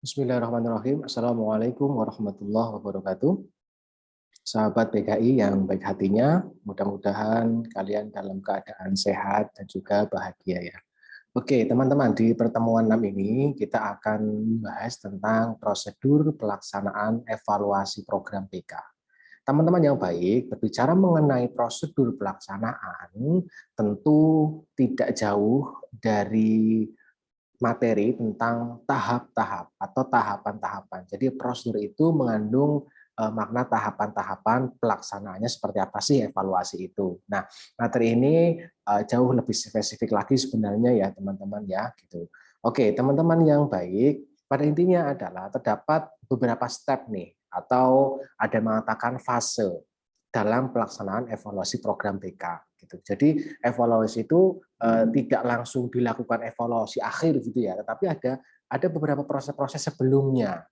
Bismillahirrahmanirrahim. Assalamualaikum warahmatullahi wabarakatuh. Sahabat PKI yang baik hatinya, mudah-mudahan kalian dalam keadaan sehat dan juga bahagia ya. Oke, teman-teman, di pertemuan 6 ini kita akan membahas tentang prosedur pelaksanaan evaluasi program PK. Teman-teman yang baik, berbicara mengenai prosedur pelaksanaan, tentu tidak jauh dari materi tentang tahap-tahap atau tahapan-tahapan. Jadi prosedur itu mengandung makna tahapan-tahapan pelaksanaannya seperti apa sih evaluasi itu. Nah, materi ini jauh lebih spesifik lagi sebenarnya ya teman-teman ya gitu. Oke, teman-teman yang baik, pada intinya adalah terdapat beberapa step nih atau ada mengatakan fase dalam pelaksanaan evaluasi program BK gitu. Jadi evaluasi itu tidak langsung dilakukan evaluasi akhir gitu ya, tetapi ada beberapa proses-proses sebelumnya.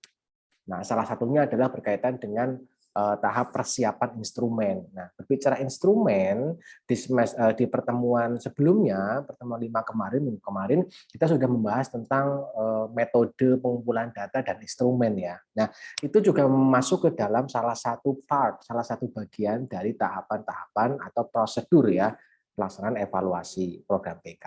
Nah, salah satunya adalah berkaitan dengan tahap persiapan instrumen. Nah, berbicara instrumen di pertemuan sebelumnya, pertemuan 5 kemarin, minggu kemarin, kita sudah membahas tentang metode pengumpulan data dan instrumen ya. Nah, itu juga masuk ke dalam salah satu part, salah satu bagian dari tahapan-tahapan atau prosedur ya pelaksanaan evaluasi program PK.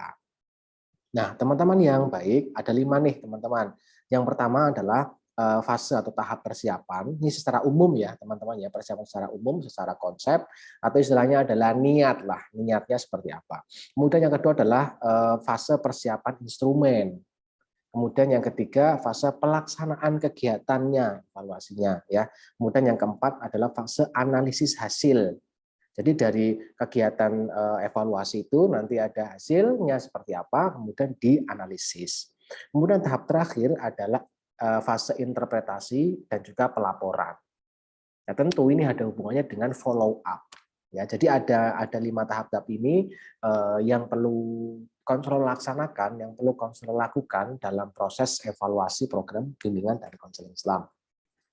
Nah, teman-teman yang baik, ada 5 nih teman-teman. Yang pertama adalah fase atau tahap persiapan. Ini secara umum ya teman-teman ya, persiapan secara umum, secara konsep, atau istilahnya adalah niat lah, niatnya seperti apa. Kemudian yang kedua adalah fase persiapan instrumen. Kemudian yang ketiga fase pelaksanaan kegiatannya, evaluasinya ya. Kemudian yang keempat adalah fase analisis hasil. Jadi dari kegiatan evaluasi itu nanti ada hasilnya seperti apa, kemudian dianalisis. Kemudian tahap terakhir adalah fase interpretasi dan juga pelaporan. Nah, tentu ini ada hubungannya dengan follow up. Ya, jadi ada 5 tahap ini yang perlu konselor laksanakan, yang perlu konselor lakukan dalam proses evaluasi program bimbingan dari konseling Islam.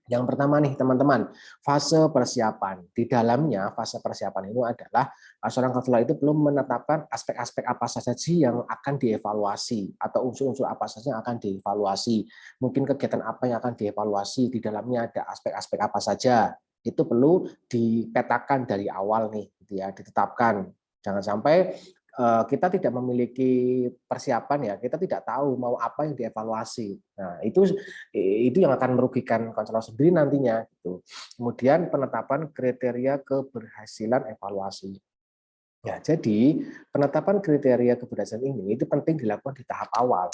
Yang pertama nih teman-teman, fase persiapan. Di dalamnya fase persiapan itu adalah seorang konselor itu belum menetapkan aspek-aspek apa saja sih yang akan dievaluasi atau unsur-unsur apa saja yang akan dievaluasi. Mungkin kegiatan apa yang akan dievaluasi, di dalamnya ada aspek-aspek apa saja. Itu perlu dipetakan dari awal nih, gitu ya, ditetapkan. Jangan sampai kita tidak memiliki persiapan ya, kita tidak tahu mau apa yang dievaluasi. Nah, itu yang akan merugikan konselor sendiri nantinya gitu. Kemudian penetapan kriteria keberhasilan evaluasi. Ya, jadi penetapan kriteria keberhasilan ini itu penting dilakukan di tahap awal.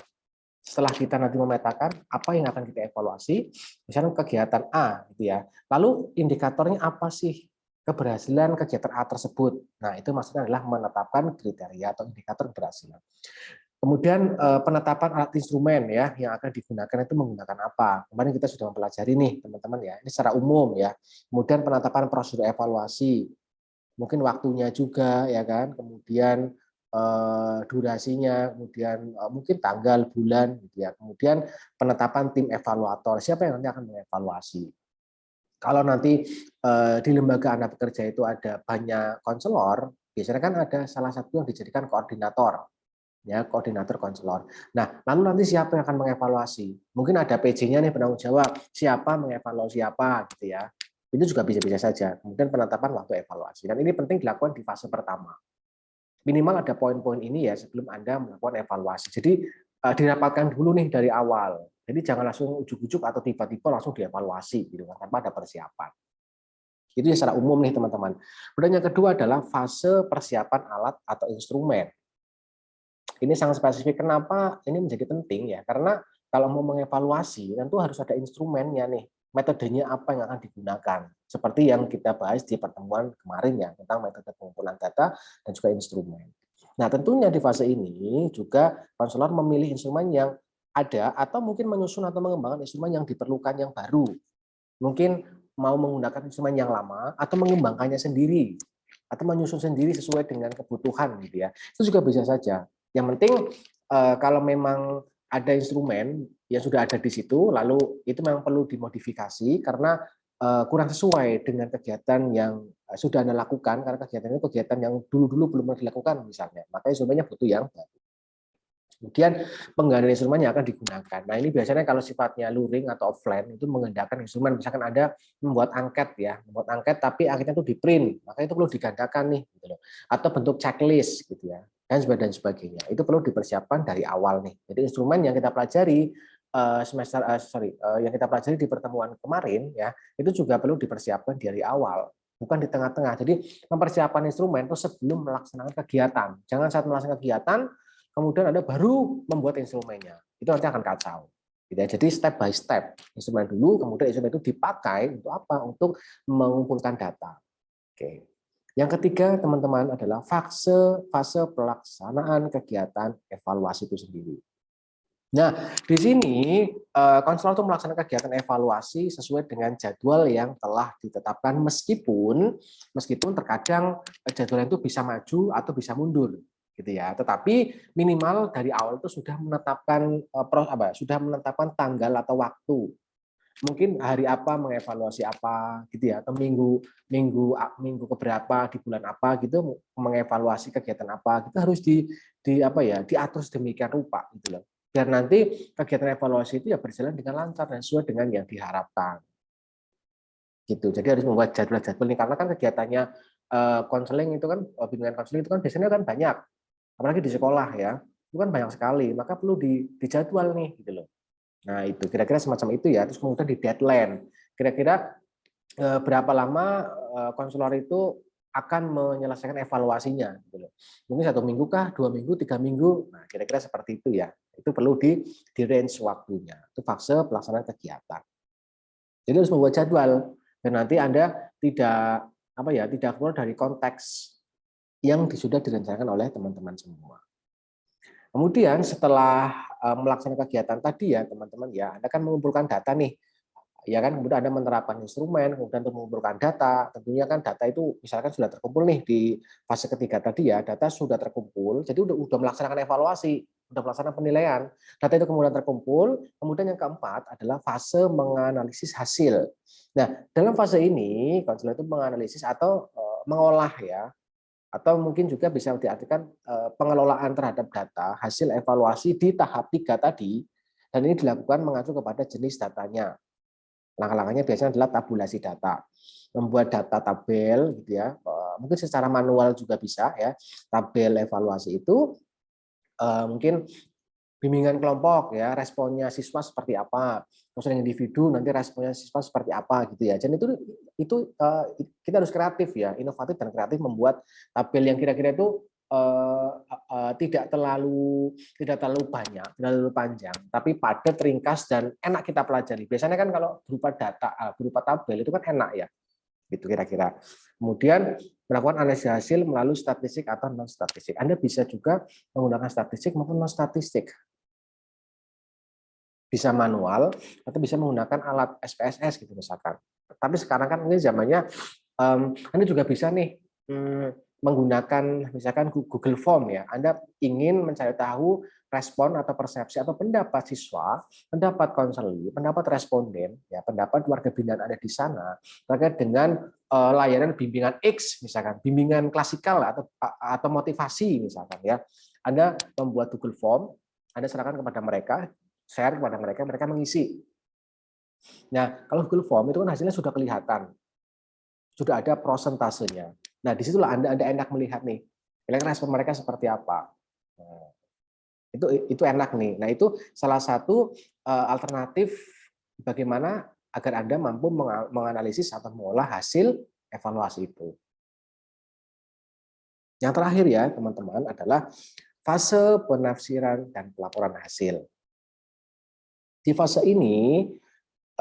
Setelah kita nanti memetakan apa yang akan kita evaluasi, misalnya kegiatan A gitu ya. Lalu indikatornya apa sih keberhasilan kegiatan A tersebut? Nah, itu maksudnya adalah menetapkan kriteria atau indikator keberhasilan. Kemudian penetapan alat instrumen ya yang akan digunakan itu menggunakan apa? Kemarin kita sudah mempelajari nih teman-teman ya. Ini secara umum ya. Kemudian penetapan prosedur evaluasi, mungkin waktunya juga ya kan. Kemudian durasinya, kemudian mungkin tanggal, bulan gitu ya. Kemudian penetapan tim evaluator, siapa yang nanti akan mengevaluasi. Kalau nanti di lembaga Anda bekerja itu ada banyak konselor, biasanya kan ada salah satu yang dijadikan koordinator ya, koordinator konselor. Nah, lalu nanti siapa yang akan mengevaluasi? Mungkin ada PJ-nya nih, penanggung jawab, siapa mengevaluasi apa gitu ya. Itu juga bisa-bisa saja. Kemudian penetapan waktu evaluasi. Dan ini penting dilakukan di fase pertama. Minimal ada poin-poin ini ya sebelum Anda melakukan evaluasi. Jadi dirapatkan dulu nih dari awal. Jadi jangan langsung ujuk-ujuk atau tiba-tiba langsung dievaluasi gitu kan, tanpa ada persiapan. Itu ya secara umum nih teman-teman. Kemudian yang kedua adalah fase persiapan alat atau instrumen. Ini sangat spesifik. Kenapa ini menjadi penting ya? Karena kalau mau mengevaluasi tentu harus ada instrumennya nih. Metodenya apa yang akan digunakan? Seperti yang kita bahas di pertemuan kemarin ya tentang metode pengumpulan data dan juga instrumen. Nah, tentunya di fase ini juga konselor memilih instrumen yang ada atau mungkin menyusun atau mengembangkan instrumen yang diperlukan yang baru. Mungkin mau menggunakan instrumen yang lama atau mengembangkannya sendiri atau menyusun sendiri sesuai dengan kebutuhan gitu ya. Itu juga bisa saja. Yang penting kalau memang ada instrumen yang sudah ada di situ, lalu itu memang perlu dimodifikasi karena kurang sesuai dengan kegiatan yang sudah Anda lakukan, karena kegiatan itu kegiatan yang dulu-dulu belum pernah dilakukan misalnya, maka instrumennya butuh yang baru. Kemudian penggandaan instrumen yang akan digunakan. Nah, ini biasanya kalau sifatnya luring atau offline itu menggandakan instrumen. Misalkan ada membuat angket ya, membuat angket tapi angketnya itu di print, maka itu perlu digandakan nih, gitu loh. Atau bentuk checklist gitu ya, dan sebagainya. Itu perlu dipersiapkan dari awal nih. Jadi instrumen yang kita pelajari yang kita pelajari di pertemuan kemarin ya, itu juga perlu dipersiapkan dari awal, bukan di tengah-tengah. Jadi mempersiapkan instrumen itu sebelum melaksanakan kegiatan. Jangan saat melaksanakan kegiatan kemudian Anda baru membuat instrumennya. Itu nanti akan kacau. Gitu ya. Jadi step by step, instrumen dulu, kemudian instrumen itu dipakai untuk apa? Untuk mengumpulkan data. Oke. Yang ketiga, teman-teman, adalah fase pelaksanaan kegiatan evaluasi itu sendiri. Nah, di sini konselor itu melaksanakan kegiatan evaluasi sesuai dengan jadwal yang telah ditetapkan meskipun terkadang jadwal itu bisa maju atau bisa mundur gitu ya. Tetapi minimal dari awal itu sudah menetapkan tanggal atau waktu. Mungkin hari apa mengevaluasi apa gitu ya, atau minggu keberapa di bulan apa gitu mengevaluasi kegiatan apa. Kita harus diatur sedemikian rupa gitu loh. Biar nanti kegiatan evaluasi itu ya berjalan dengan lancar dan sesuai dengan yang diharapkan. Gitu. Jadi harus membuat jadwal-jadwal ini karena kan kegiatannya konseling itu kan, bimbingan konseling itu kan biasanya kan banyak. Apalagi di sekolah ya. Itu kan banyak sekali, maka perlu dijadwal nih gitu loh. Nah, itu kira-kira semacam itu ya. Terus kemudian di deadline. Kira-kira berapa lama konselor itu akan menyelesaikan evaluasinya gitu loh. Mungkin 1 minggu kah, 2 minggu, 3 minggu. Nah, kira-kira seperti itu ya. Itu perlu di range waktunya. Itu fase pelaksanaan kegiatan. Jadi harus membuat jadwal dan nanti Anda tidak keluar dari konteks yang sudah direncanakan oleh teman-teman semua. Kemudian setelah melaksanakan kegiatan tadi ya teman-teman ya, Anda kan mengumpulkan data nih. Ya kan, kemudian Anda menerapkan instrumen, kemudian untuk mengumpulkan data, tentunya kan data itu misalkan sudah terkumpul nih di fase ketiga tadi ya, data sudah terkumpul, jadi udah melaksanakan evaluasi, udah melaksanakan penilaian, data itu kemudian terkumpul, kemudian yang keempat adalah fase menganalisis hasil. Nah, dalam fase ini, konselor itu menganalisis atau mengolah ya, atau mungkin juga bisa diartikan pengelolaan terhadap data hasil evaluasi di tahap 3 tadi, dan ini dilakukan mengacu kepada jenis datanya. Langkah-langkahnya biasanya adalah tabulasi data, membuat data tabel gitu ya, mungkin secara manual juga bisa ya, tabel evaluasi itu mungkin bimbingan kelompok ya, responnya siswa seperti apa, terus individu nanti responnya siswa seperti apa gitu ya. Dan itu kita harus kreatif ya, inovatif dan kreatif membuat tabel yang kira-kira itu tidak terlalu banyak, tidak terlalu panjang, tapi padat, ringkas dan enak kita pelajari. Biasanya kan kalau berupa data, berupa tabel itu kan enak ya, gitu kira-kira. Kemudian melakukan analisis hasil melalui statistik atau non statistik. Anda bisa juga menggunakan statistik maupun non statistik. Bisa manual atau bisa menggunakan alat SPSS gitu misalkan. Tapi sekarang kan ini zamannya Anda juga bisa nih menggunakan misalkan Google Form ya. Anda ingin mencari tahu respon atau persepsi atau pendapat siswa, pendapat konseling, pendapat responden, ya pendapat warga binaan ada di sana terkait dengan layanan bimbingan X misalkan, bimbingan klasikal atau motivasi misalkan ya. Anda membuat Google Form, Anda serahkan kepada mereka, share kepada mereka, mereka mengisi. Nah, kalau Google Form itu kan hasilnya sudah kelihatan, sudah ada prosentasenya. Nah, disitulah Anda enak melihat nih, kira-kira respon mereka seperti apa. Nah, itu enak nih. Nah, itu salah satu alternatif bagaimana agar Anda mampu menganalisis atau mengolah hasil evaluasi itu. Yang terakhir ya, teman-teman, adalah fase penafsiran dan pelaporan hasil. Di fase ini,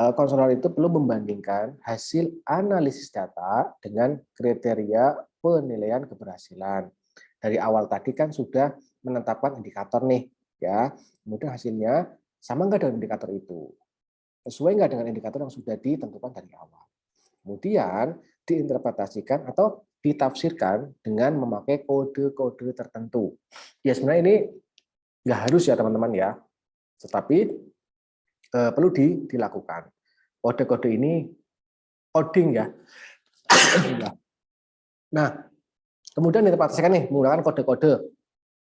konselor itu perlu membandingkan hasil analisis data dengan kriteria penilaian keberhasilan. Dari awal tadi kan sudah menetapkan indikator nih, ya. Kemudian hasilnya sama nggak dengan indikator itu? Sesuai nggak dengan indikator yang sudah ditentukan dari awal? Kemudian diinterpretasikan atau ditafsirkan dengan memakai kode-kode tertentu. Ya sebenarnya ini nggak harus ya teman-teman ya, tetapi perlu dilakukan. Kode-kode ini coding ya. Nah, kemudian diinterpretasikan nih menggunakan kode-kode.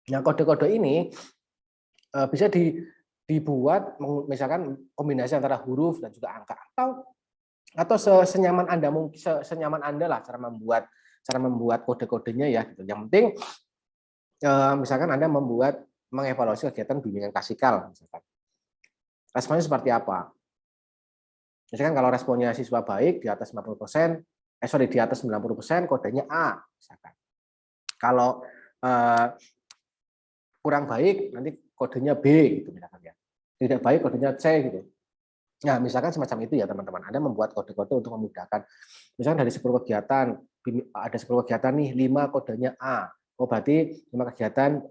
Nah, kode-kode ini bisa dibuat misalkan kombinasi antara huruf dan juga angka, atau senyaman Anda mungkin, senyaman Anda lah cara membuat kode-kodenya ya gitu. Yang penting misalkan Anda mengevaluasi kegiatan bimbingan klasikal misalkan. Responnya seperti apa? Misalkan kalau responnya siswa baik di atas 50%, di atas 90%, kodenya A misalkan. Kalau kurang baik nanti kodenya B gitu misalkan ya. Tidak baik kodenya C gitu. Nah, misalkan semacam itu ya teman-teman. Anda membuat kode-kode untuk memudahkan. Misalkan dari 10 kegiatan, ada 10 kegiatan nih, 5 kodenya A. Oh, berarti 5 kegiatan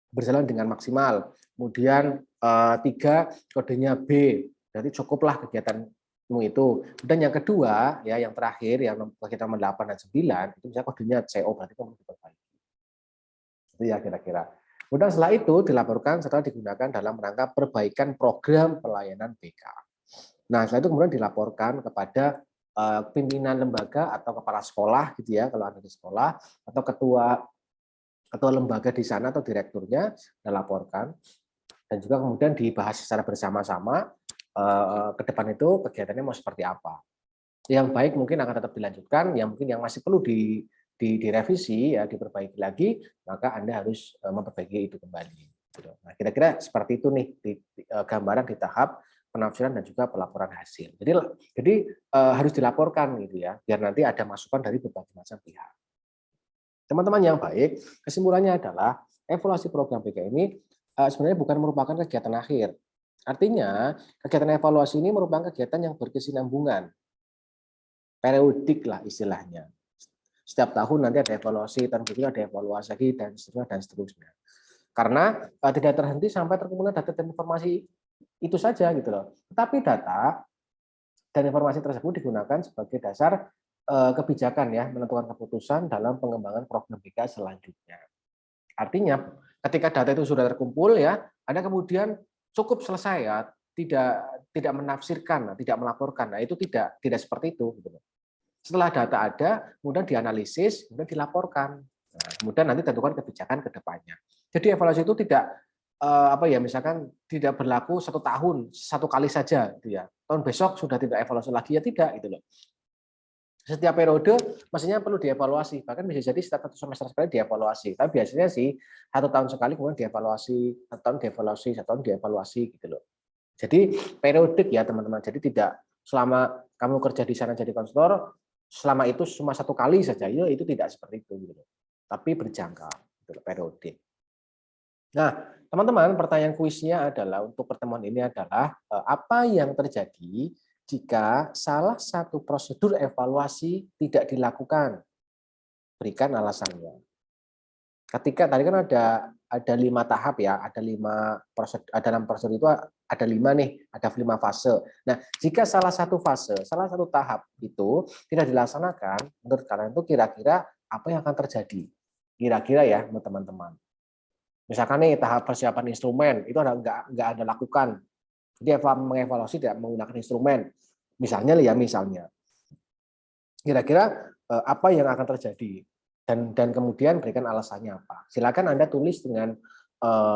berjalan dengan maksimal. Kemudian 3 kodenya B. Berarti cukuplah kegiatanmu itu. Dan yang kedua, ya yang terakhir, yang kegiatan 8 dan 9, itu misalnya kodenya CO, berarti kamu diperbaiki. Itu ya kira-kira. Kemudian setelah itu dilaporkan setelah digunakan dalam rangka perbaikan program pelayanan BK. Nah, setelah itu kemudian dilaporkan kepada pimpinan lembaga atau kepala sekolah gitu ya, kalau ada di sekolah, atau ketua lembaga di sana atau direkturnya dilaporkan, dan juga kemudian dibahas secara bersama-sama ke depan itu kegiatannya mau seperti apa. Yang baik mungkin akan tetap dilanjutkan, yang mungkin yang masih perlu direvisi ya, diperbaiki lagi, maka Anda harus memperbaiki itu kembali. Nah, kira-kira seperti itu nih gambaran di tahap penafsiran dan juga pelaporan hasil. Jadi harus dilaporkan gitu ya, biar nanti ada masukan dari berbagai macam pihak. Teman-teman yang baik, kesimpulannya adalah evaluasi program BK ini sebenarnya bukan merupakan kegiatan akhir. Artinya, kegiatan evaluasi ini merupakan kegiatan yang berkesinambungan, periodik lah istilahnya. Setiap tahun nanti ada evaluasi, tahun berikutnya ada evaluasi lagi, dan seterusnya, dan seterusnya. Karena tidak terhenti sampai terkumpulnya data dan informasi itu saja gitu loh. Tetapi data dan informasi tersebut digunakan sebagai dasar kebijakan ya, menentukan keputusan dalam pengembangan program BK selanjutnya. Artinya ketika data itu sudah terkumpul ya, Anda kemudian cukup selesai ya, tidak menafsirkan, tidak melaporkan. Nah, itu tidak seperti itu gitu loh. Setelah data ada, kemudian dianalisis, kemudian dilaporkan. Nah, kemudian nanti tentukan kebijakan ke depannya. Jadi evaluasi itu tidak misalkan tidak berlaku 1 tahun, 1 kali saja gitu ya. Tahun besok sudah tidak evaluasi lagi ya, tidak gitu loh. Setiap periode mestinya perlu dievaluasi, bahkan bisa jadi setiap 1 semester sekali dievaluasi. Tapi biasanya sih 1 tahun sekali kemudian dievaluasi, 1 tahun dievaluasi, 1 tahun dievaluasi gitu loh. Jadi periodik ya teman-teman. Jadi tidak selama kamu kerja di sana jadi konselor, selama itu cuma 1 kali saja, ya itu tidak seperti itu gitu. Tapi berjangka, gitu, periodik. Nah, teman-teman, pertanyaan kuisnya adalah untuk pertemuan ini adalah apa yang terjadi jika salah satu prosedur evaluasi tidak dilakukan? Berikan alasannya. Ketika tadi kan ada 5 tahap ya, ada 5 prosedur, dalam prosedur itu ada 5 nih, ada 5 fase. Nah, jika salah satu fase, salah satu tahap itu tidak dilaksanakan, menurut kalian itu kira-kira apa yang akan terjadi? Kira-kira ya, teman-teman. Misalkan nih tahap persiapan instrumen itu nggak ada lakukan. Jadi mengevaluasi tidak menggunakan instrumen. Misalnya kira-kira apa yang akan terjadi? Dan kemudian berikan alasannya apa. Silakan Anda tulis dengan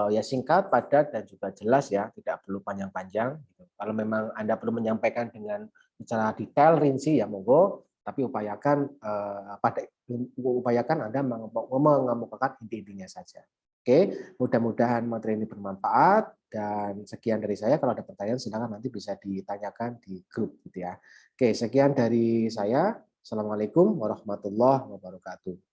ya singkat, padat, dan juga jelas ya, tidak perlu panjang-panjang. Kalau memang Anda perlu menyampaikan dengan secara detail, rinci ya monggo, tapi upayakan Anda mengemukakan inti-intinya saja. Oke, mudah-mudahan materi ini bermanfaat, dan sekian dari saya. Kalau ada pertanyaan silakan nanti bisa ditanyakan di grup gitu ya. Oke, sekian dari saya. Assalamualaikum warahmatullahi wabarakatuh.